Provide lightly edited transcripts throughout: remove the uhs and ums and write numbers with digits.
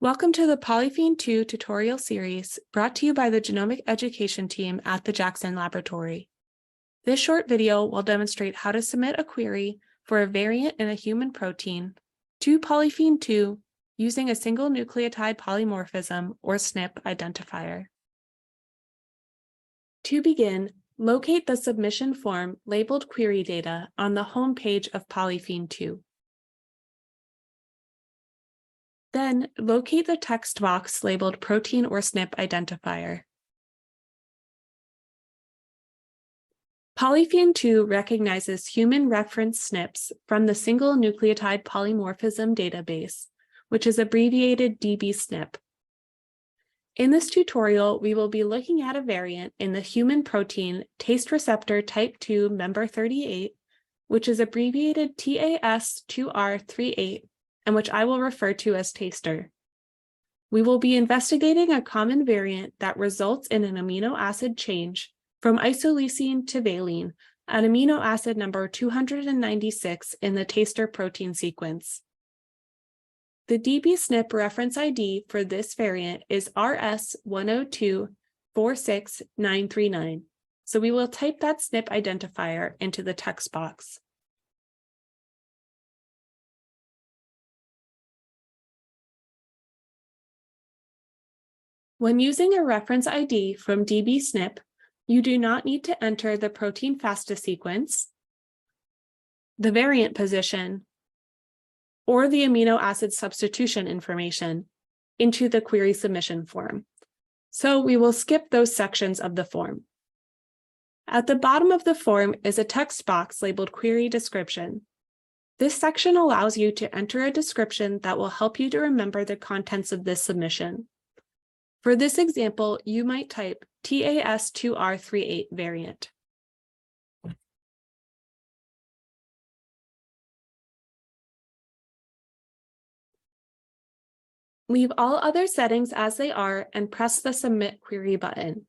Welcome to the PolyPhen-2 tutorial series brought to you by the Genomic Education team at the Jackson Laboratory. This short video will demonstrate how to submit a query for a variant in a human protein to PolyPhen-2 using a single nucleotide polymorphism or SNP identifier. To begin, locate the submission form labeled Query Data on the home page of PolyPhen-2. Then, locate the text box labeled Protein or SNP Identifier. PolyPhen-2 recognizes human reference SNPs from the Single Nucleotide Polymorphism Database, which is abbreviated dbSNP. In this tutorial, we will be looking at a variant in the human protein taste receptor type 2 member 38, which is abbreviated TAS2R38, and which I will refer to as taster. We will be investigating a common variant that results in an amino acid change from isoleucine to valine at amino acid number 296 in the taster protein sequence. The dbSNP reference ID for this variant is RS10246939, so we will type that SNP identifier into the text box. When using a reference ID from dbSNP, you do not need to enter the protein FASTA sequence, the variant position, or the amino acid substitution information into the query submission form. So we will skip those sections of the form. At the bottom of the form is a text box labeled Query Description. This section allows you to enter a description that will help you to remember the contents of this submission. For this example, you might type TAS2R38 variant. Leave all other settings as they are and press the Submit Query button.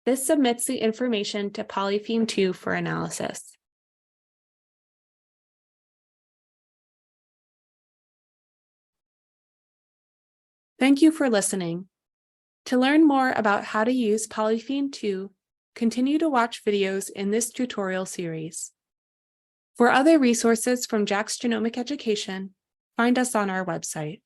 This submits the information to PolyPhen-2 for analysis. Thank you for listening. To learn more about how to use PolyPhen-2, continue to watch videos in this tutorial series. For other resources from Jack's Genomic Education, find us on our website.